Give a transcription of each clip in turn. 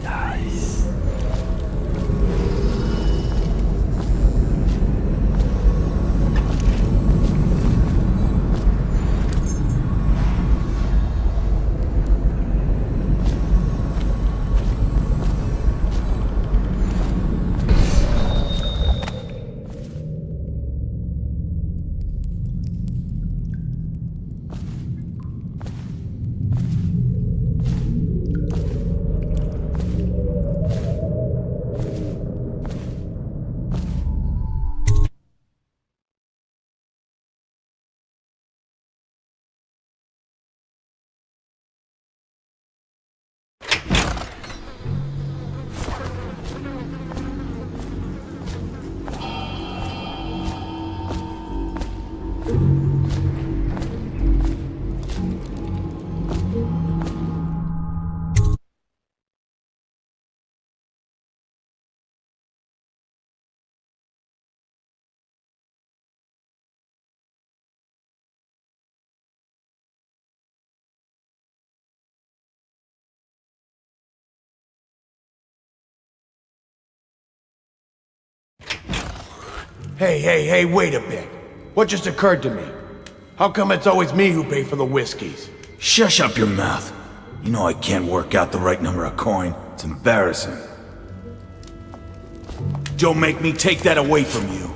Nice. Hey, wait a bit. What just occurred to me? How come it's always me who pay for the whiskeys? Shush up your mouth. You know I can't work out the right number of coin. It's embarrassing. Don't make me take that away from you.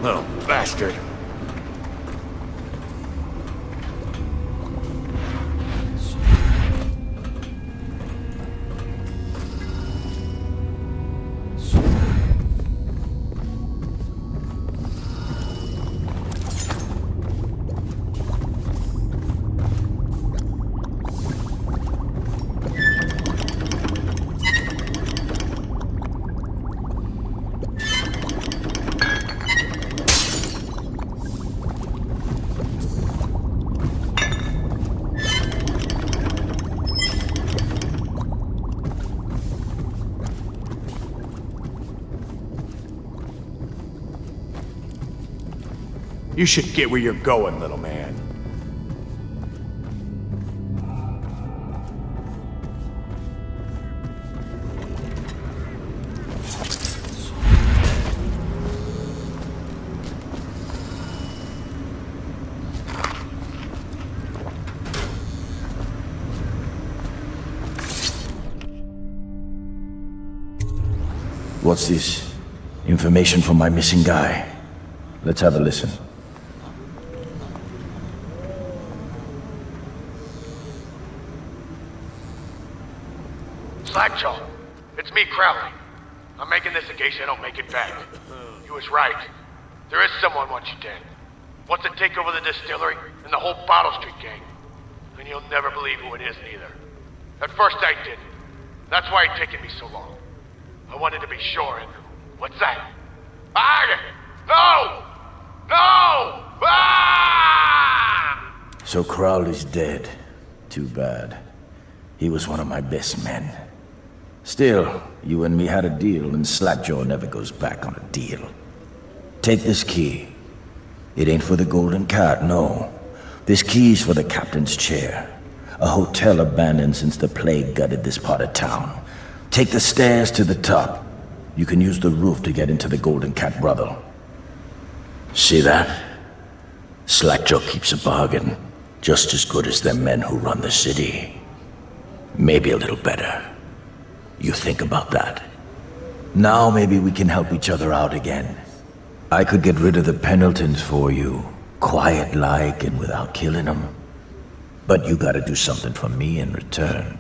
Little bastard. You should get where you're going, little man. What's this? Information from my missing guy. Let's have a listen. Slackjaw, it's me, Crowley. I'm making this in case I don't make it back. He was right. There is someone wants you dead. Wants to take over the distillery and the whole Bottle Street gang. And you'll never believe who it is neither. At first I didn't. That's why it's taken me so long. I wanted to be sure and... What's that? No! No! Ah! So Crowley's dead. Too bad. He was one of my best men. Still, you and me had a deal, and Slackjaw never goes back on a deal. Take this key. It ain't for the Golden Cat, no. This key's for the captain's chair. A hotel abandoned since the plague gutted this part of town. Take the stairs to the top. You can use the roof to get into the Golden Cat brothel. See that? Slackjaw keeps a bargain, just as good as the men who run the city. Maybe a little better. You think about that. Now maybe we can help each other out again. I could get rid of the Pendletons for you, quiet-like and without killing them. But you gotta do something for me in return.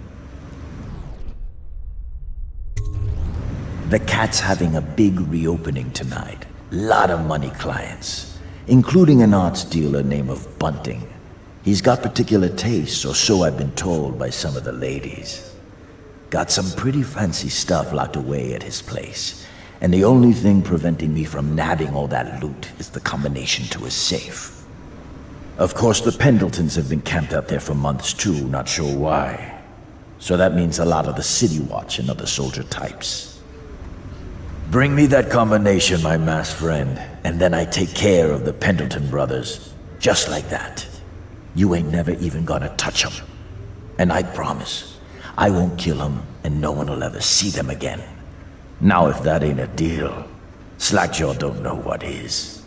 The Cat's having a big reopening tonight. Lot of money clients, including an arts dealer named of Bunting. He's got particular tastes, or so I've been told by some of the ladies. got some pretty fancy stuff locked away at his place. And the only thing preventing me from nabbing all that loot is the combination to his safe. Of course, the Pendletons have been camped out there for months too, not sure why. So that means a lot of the City Watch and other soldier types. Bring me that combination, my masked friend, and then I take care of the Pendleton brothers. Just like that. You ain't never even gonna touch them. And I promise, I won't kill them and no one will ever see them again. Now if that ain't a deal, Slackjaw don't know what is.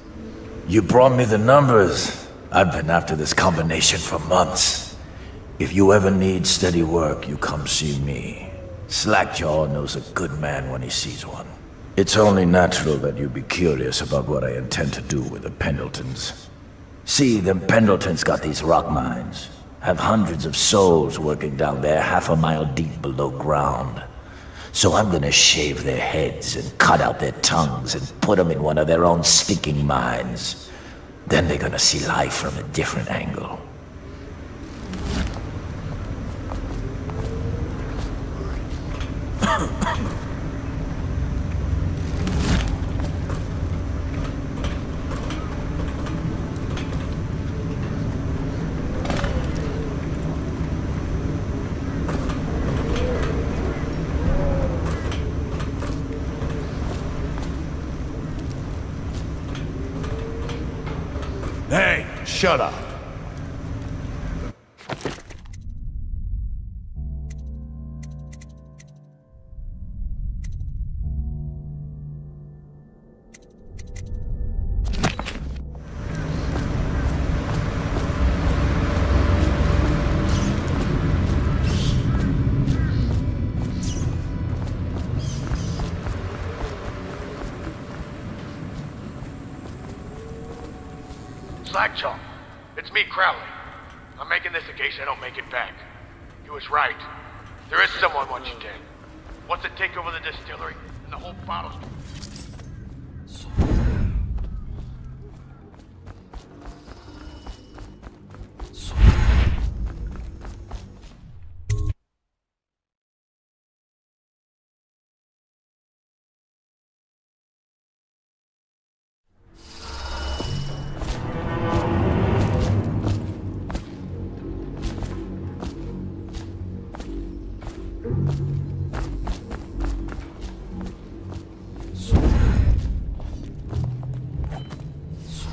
You brought me the numbers. I've been after this combination for months. If you ever need steady work, you come see me. Slackjaw knows a good man when he sees one. It's only natural that you be curious about what I intend to do with the Pendletons. See, them Pendletons got these rock mines. Have hundreds of souls working down there 1/2 mile deep below ground. So I'm gonna shave their heads and cut out their tongues and put them in one of their own stinking mines. Then they're gonna see life from a different angle. Hey, shut up. Slackjaw, it's me, Crowley. I'm making this in case I don't make it back. He was right. There is someone once you dead. Wants to take over the distillery and the whole bottle.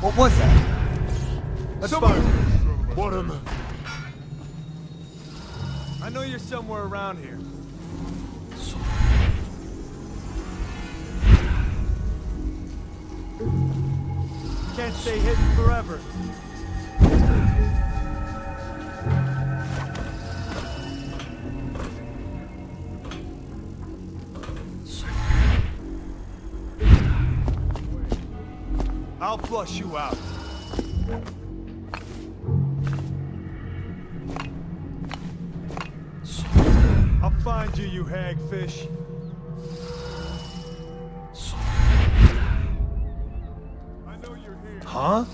What was that? That's fine. What am I know you're somewhere around here. Can't stay hidden forever. I'll flush you out. I'll find you, you hagfish. I know you're here. Huh?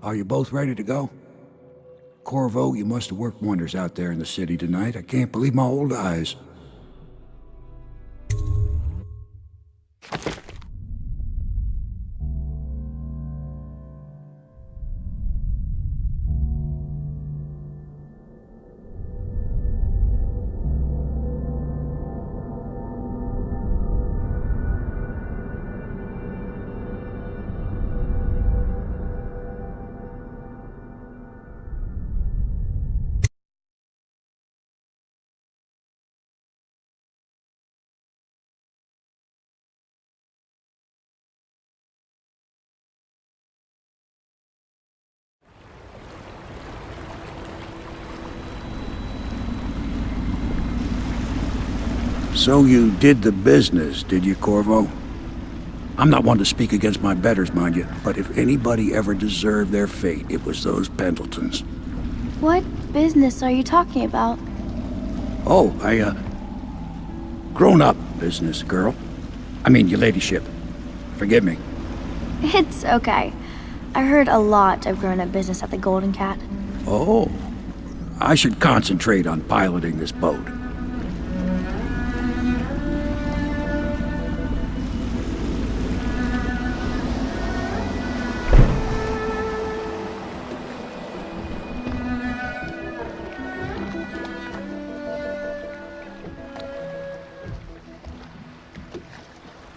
Are you both ready to go? Corvo, you must have worked wonders out there in the city tonight. I can't believe my old eyes. So you did the business, did you, Corvo? I'm not one to speak against my betters, mind you, but if anybody ever deserved their fate, it was those Pendletons. What business are you talking about? Oh, grown-up business, girl. I mean, your ladyship. Forgive me. It's okay. I heard a lot of grown-up business at the Golden Cat. Oh, I should concentrate on piloting this boat.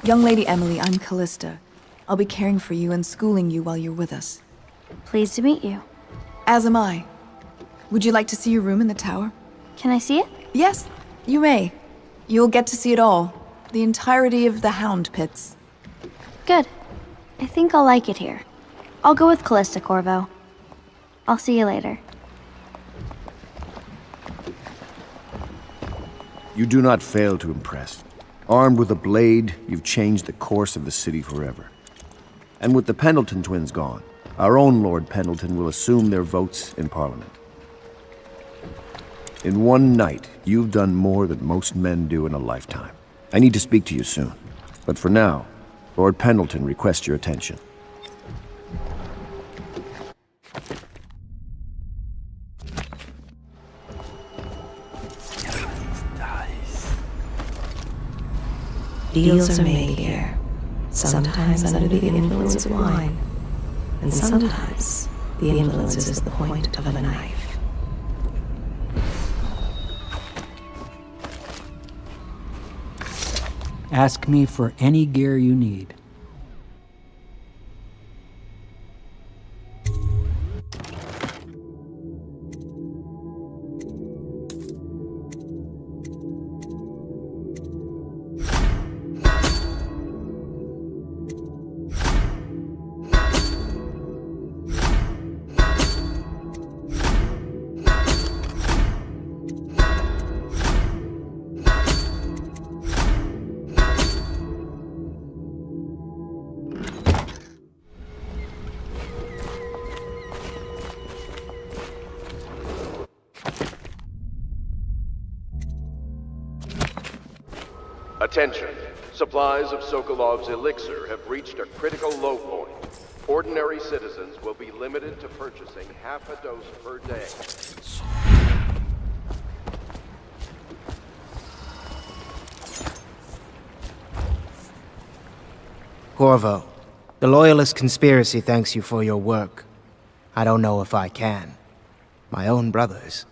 Young Lady Emily, I'm Callista. I'll be caring for you and schooling you while you're with us. Pleased to meet you. As am I. Would you like to see your room in the tower? Can I see it? Yes, you may. You'll get to see it all. The entirety of the Hound Pits. Good. I think I'll like it here. I'll go with Callista, Corvo. I'll see you later. You do not fail to impress. Armed with a blade, you've changed the course of the city forever. And with the Pendleton twins gone, our own Lord Pendleton will assume their votes in Parliament. In one night, you've done more than most men do in a lifetime. I need to speak to you soon. But for now, Lord Pendleton requests your attention. Deals are made here, sometimes under the influence of wine, and sometimes the influence is the point of a knife. Ask me for any gear you need. Attention. Supplies of Sokolov's elixir have reached a critical low point. Ordinary citizens will be limited to purchasing half a dose per day. Corvo, the Loyalist conspiracy thanks you for your work. I don't know if I can. My own brothers.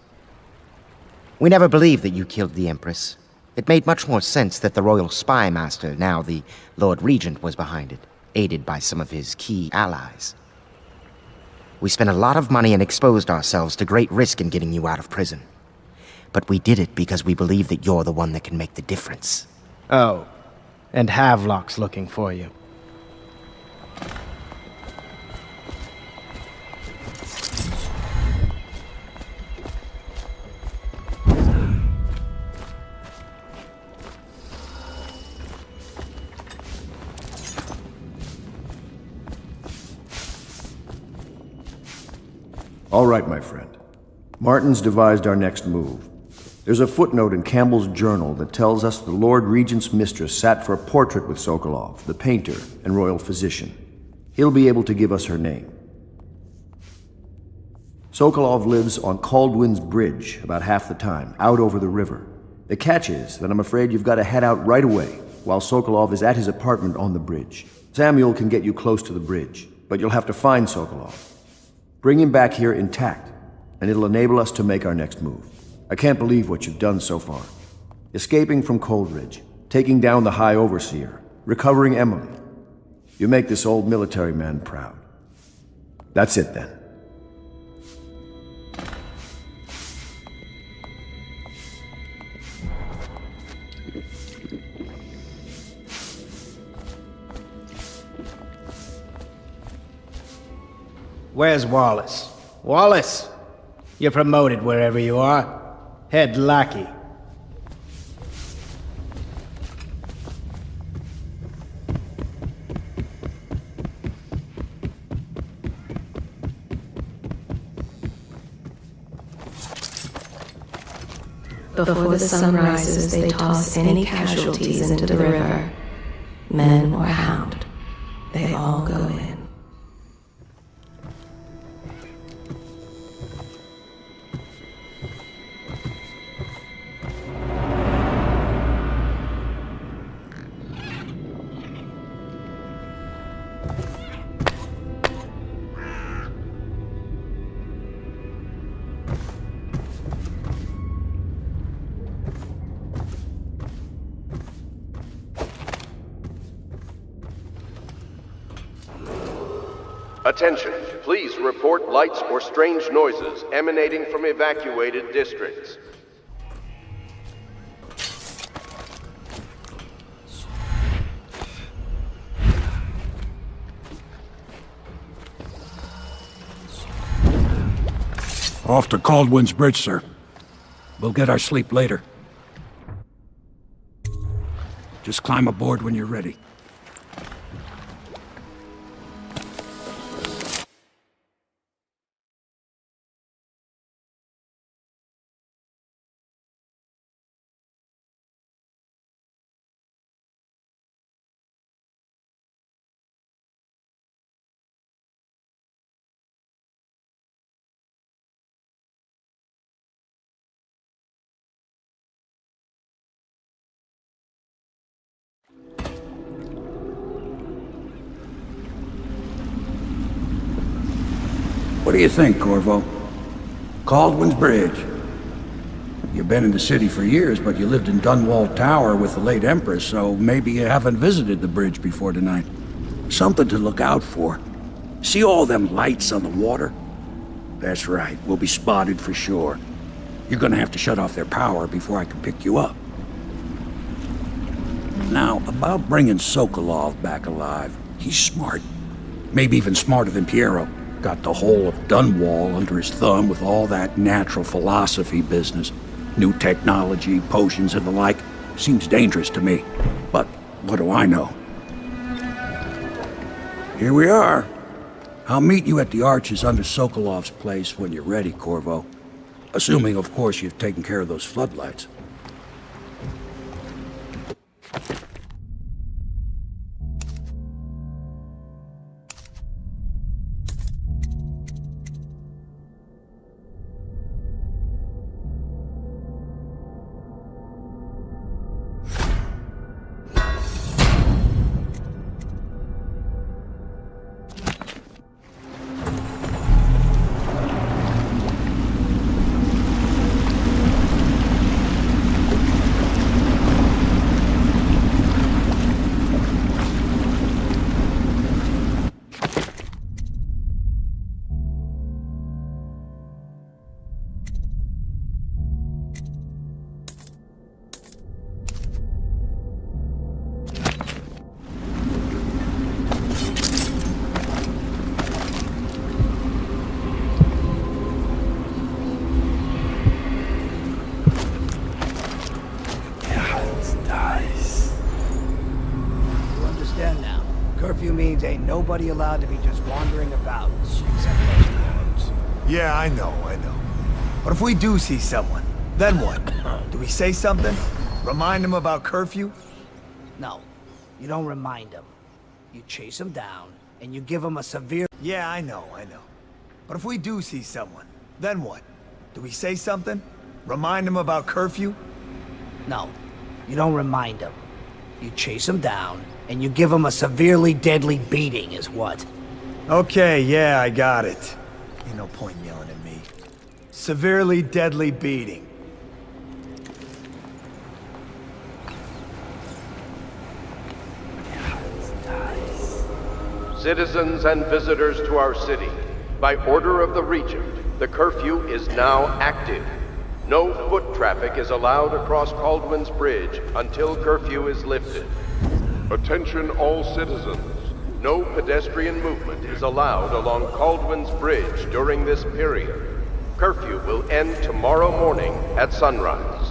We never believed that you killed the Empress. It made much more sense that the Royal Spy Master, now the Lord Regent, was behind it, aided by some of his key allies. We spent a lot of money and exposed ourselves to great risk in getting you out of prison. But we did it because we believe that you're the one that can make the difference. Oh, and Havelock's looking for you. All right, my friend. Martin's devised our next move. There's a footnote in Campbell's journal that tells us the Lord Regent's mistress sat for a portrait with Sokolov, the painter and royal physician. He'll be able to give us her name. Sokolov lives on Caldwin's Bridge about half the time, out over the river. The catch is that I'm afraid you've got to head out right away, while Sokolov is at his apartment on the bridge. Samuel can get you close to the bridge, but you'll have to find Sokolov. Bring him back here intact, and it'll enable us to make our next move. I can't believe what you've done so far. Escaping from Coldridge, taking down the High Overseer, recovering Emily. You make this old military man proud. That's it then. Where's Wallace? Wallace! You're promoted wherever you are. Head lackey. Before the sun rises, they toss any casualties into the river. Men or hound, they all go in. Attention, please report lights or strange noises emanating from evacuated districts. Off to Caldwin's Bridge, sir. We'll get our sleep later. Just climb aboard when you're ready. What do you think, Corvo? Caldwin's Bridge. You've been in the city for years, but you lived in Dunwall Tower with the late Empress, so maybe you haven't visited the bridge before tonight. Something to look out for. See all them lights on the water? That's right, we'll be spotted for sure. You're gonna have to shut off their power before I can pick you up. Now, about bringing Sokolov back alive. He's smart. Maybe even smarter than Piero. Got the whole of Dunwall under his thumb with all that natural philosophy business. New technology, potions and the like. Seems dangerous to me. But what do I know? Here we are. I'll meet you at the arches under Sokolov's place when you're ready, Corvo. Assuming, of course, you've taken care of those floodlights. Nobody allowed to be just wandering about, except those dwarves. Yeah, I know. But if we do see someone, then what? Do we say something? Remind them about curfew? No, you don't remind them. You chase them down, and you give them a severe... Yeah, I know. But if we do see someone, then what? Do we say something? Remind them about curfew? No, you don't remind them. You chase them down, and you give them a severely deadly beating is what? Okay, yeah, I got it. Ain't no point yelling at me. Severely deadly beating. Citizens and visitors to our city, by order of the Regent, the curfew is now active. No foot traffic is allowed across Caldwin's Bridge until curfew is lifted. Attention all citizens. No pedestrian movement is allowed along Caldwin's Bridge during this period. Curfew will end tomorrow morning at sunrise.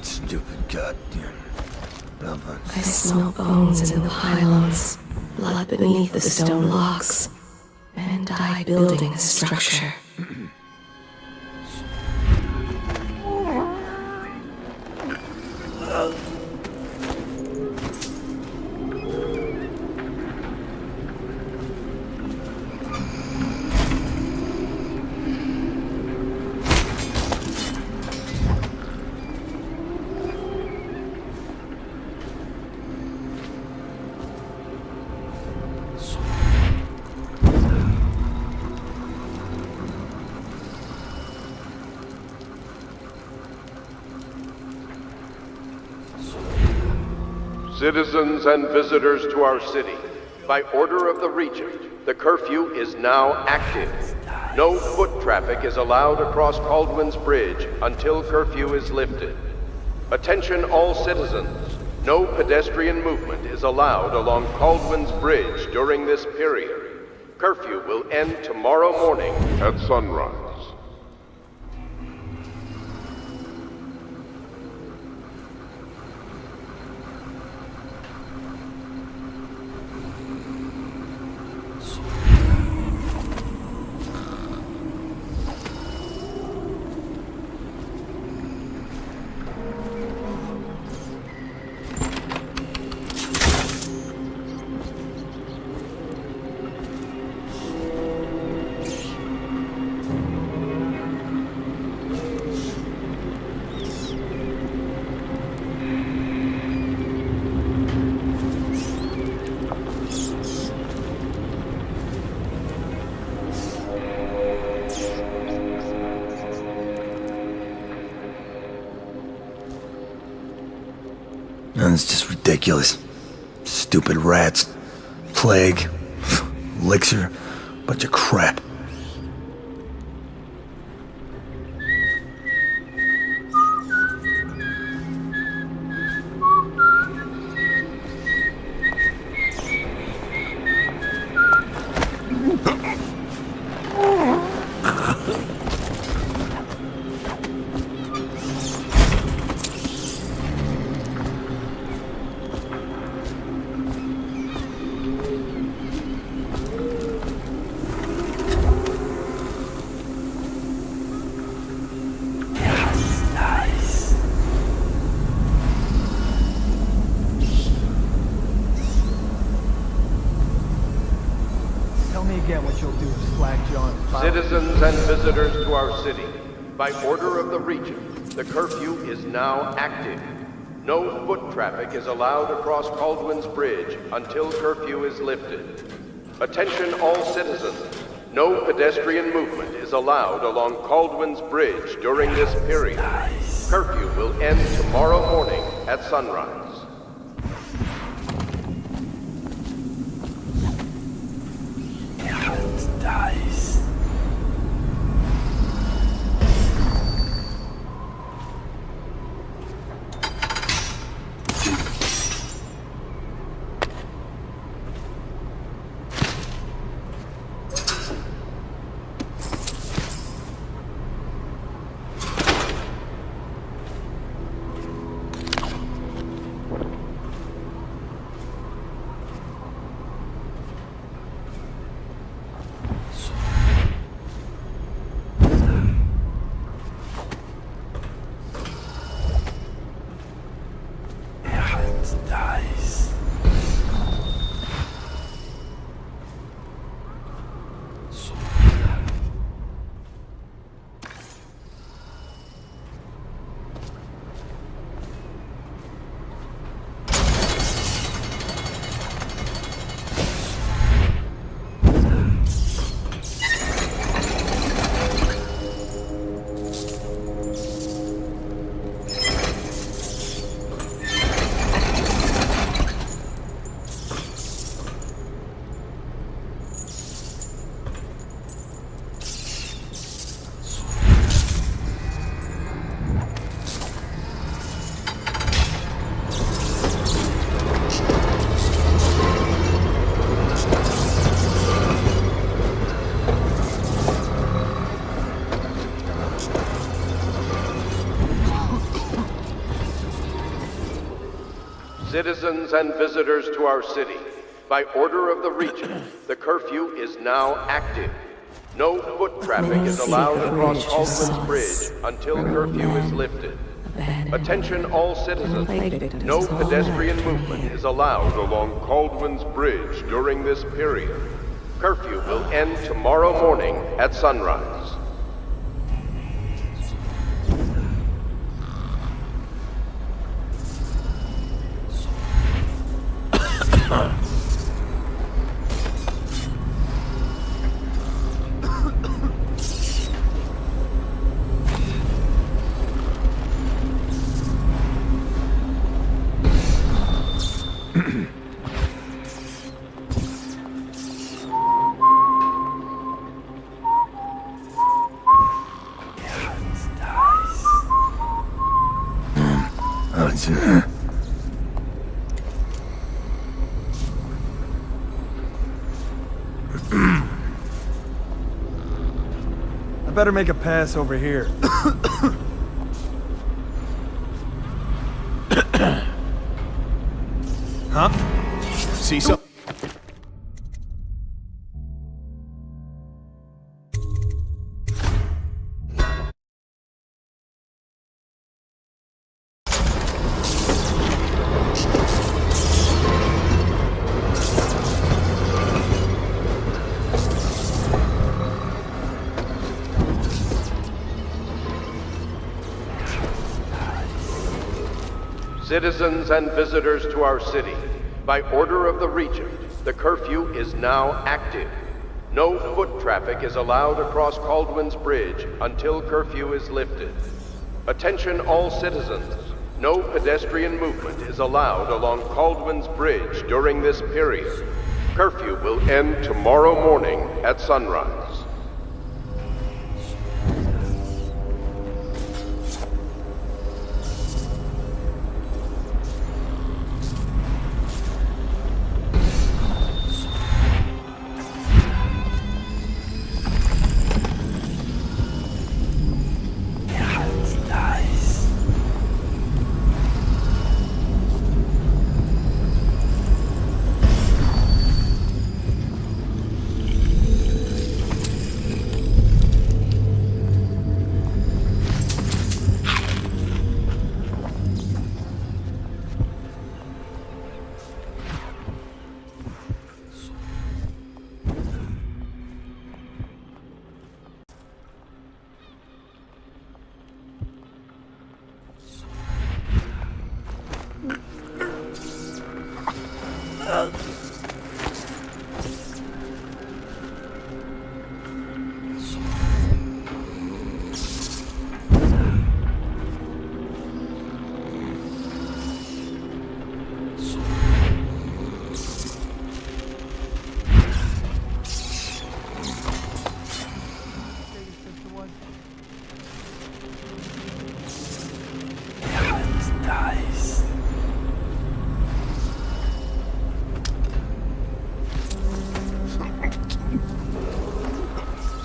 Stupid goddamn. I smell bones in the pylons, blood beneath the stone locks, and I building a structure. Citizens and visitors to our city, by order of the Regent, the curfew is now active. No foot traffic is allowed across Caldwin's Bridge until curfew is lifted. Attention all citizens, no pedestrian movement is allowed along Caldwin's Bridge during this period. Curfew will end tomorrow morning at sunrise. It's just ridiculous. Stupid rats. Plague. Elixir. Bunch of crap. Citizens and visitors to our city, by order of the Regent, the curfew is now active. No foot traffic is allowed across Caldwin's Bridge until curfew is lifted. Attention all citizens, no pedestrian movement is allowed along Caldwin's Bridge during this period. Curfew will end tomorrow morning at sunrise. Citizens and visitors to our city, by order of the Regent, the curfew is now active. No foot traffic is allowed across Caldwin's Bridge until curfew is lifted. Attention all citizens, no pedestrian movement is allowed along Caldwin's Bridge during this period. Curfew will end tomorrow morning at sunrise. I better make a pass over here. Huh? See some? Citizens and visitors to our city, by order of the Regent, the curfew is now active. No foot traffic is allowed across Caldwin's Bridge until curfew is lifted. Attention all citizens, no pedestrian movement is allowed along Caldwin's Bridge during this period. Curfew will end tomorrow morning at sunrise.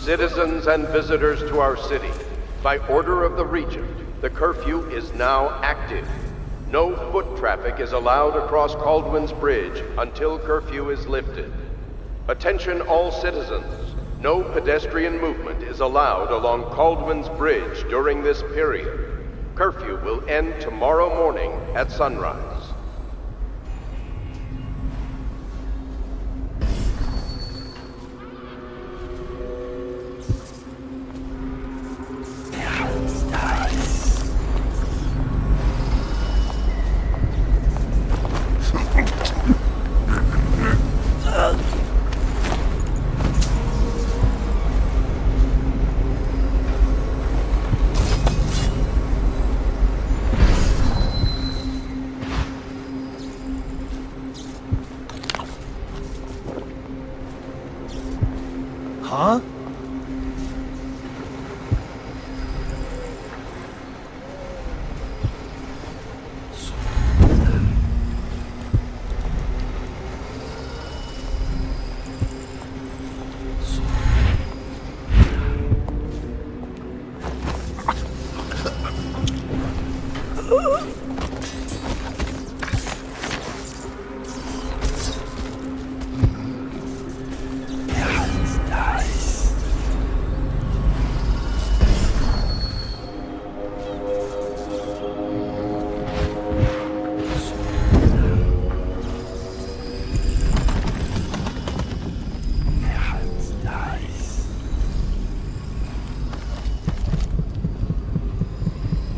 Citizens and visitors to our city, by order of the Regent, the curfew is now active. No foot traffic is allowed across Caldwin's Bridge until curfew is lifted. Attention all citizens, no pedestrian movement is allowed along Caldwin's Bridge during this period. Curfew will end tomorrow morning at sunrise.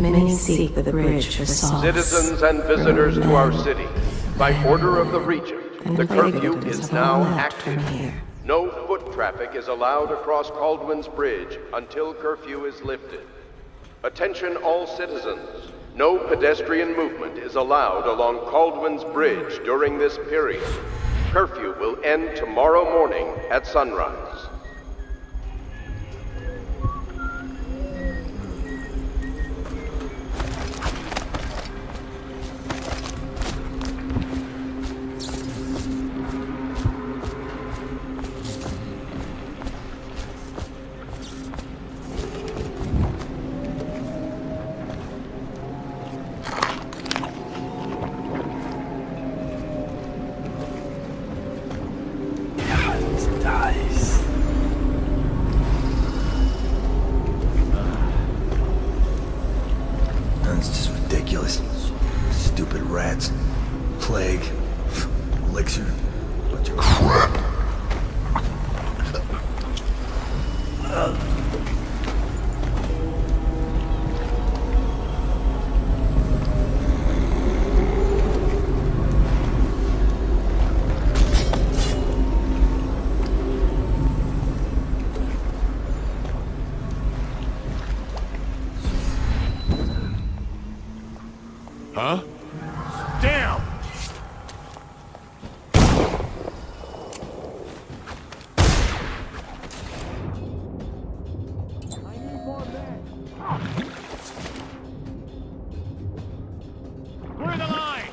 Many seek the bridge for solace. Citizens and visitors to our city, by order of the Regent, the curfew is now active. No foot traffic is allowed across Caldwin's Bridge until curfew is lifted. Attention all citizens. No pedestrian movement is allowed along Caldwin's Bridge during this period. Curfew will end tomorrow morning at sunrise. That's just ridiculous. Stupid rats. Plague. Elixir. Bunch of crap. Huh? Damn! Clear the line!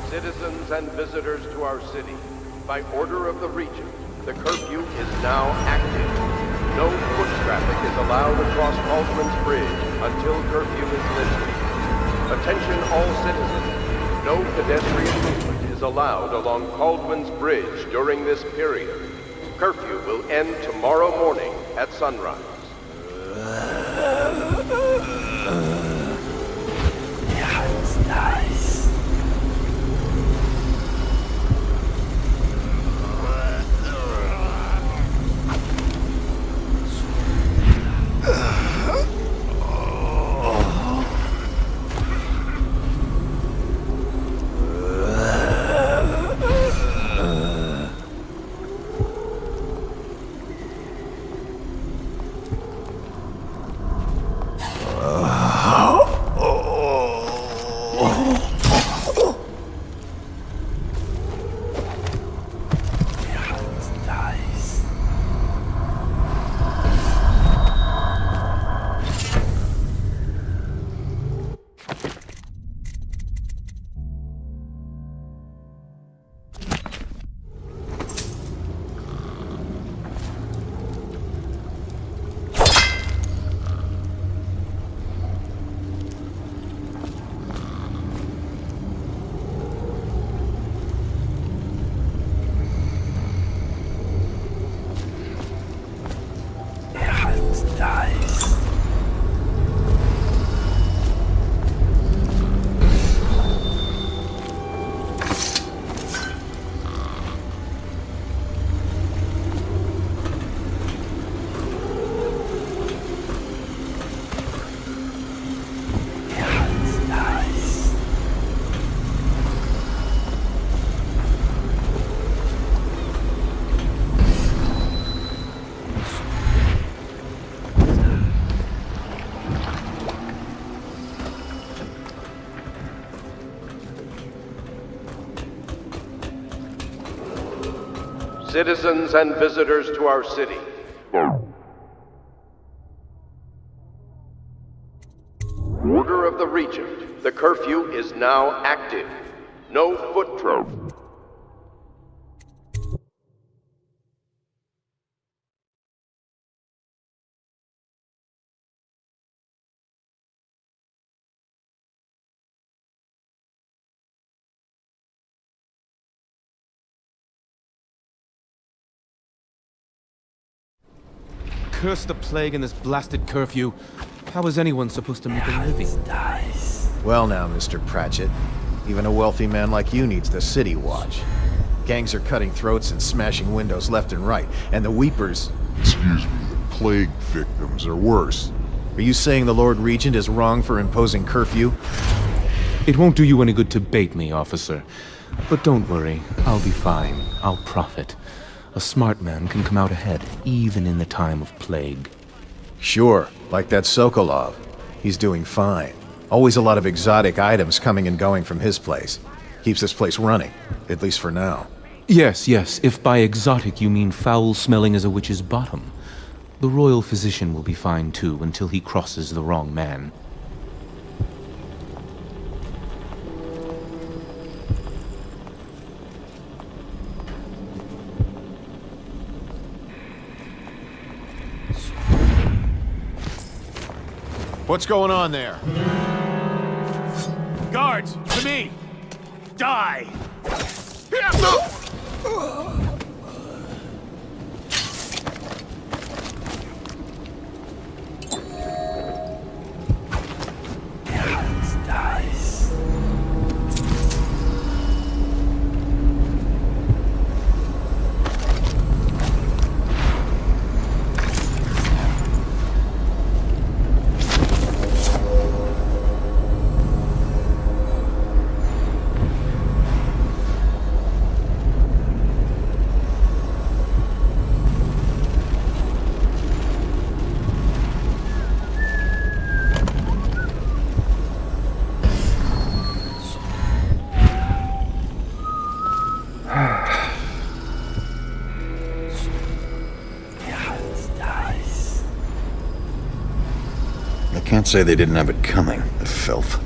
Citizens and visitors to our city, by order of the Regent, the curfew is now active. No foot traffic is allowed across Caldwin's Bridge until curfew is lifted. Attention all citizens. No pedestrian movement is allowed along Caldwin's Bridge during this period. Curfew will end tomorrow morning at sunrise. Yeah, it's nice. Citizens and visitors to our city. Order of the Regent, the curfew is now active. No foot traffic. Curse the plague and this blasted curfew. How is anyone supposed to make a living? Well now, Mr. Pratchett. Even a wealthy man like you needs the city watch. Gangs are cutting throats and smashing windows left and right, and the Weepers... Excuse me, the plague victims are worse. Are you saying the Lord Regent is wrong for imposing curfew? It won't do you any good to bait me, officer. But don't worry, I'll be fine. I'll profit. A smart man can come out ahead, even in the time of plague. Sure, like that Sokolov. He's doing fine. Always a lot of exotic items coming and going from his place. Keeps this place running, at least for now. Yes, if by exotic you mean foul-smelling as a witch's bottom. The royal physician will be fine too, until he crosses the wrong man. What's going on there? Guards, to me! Die! I can't say they didn't have it coming, the filth.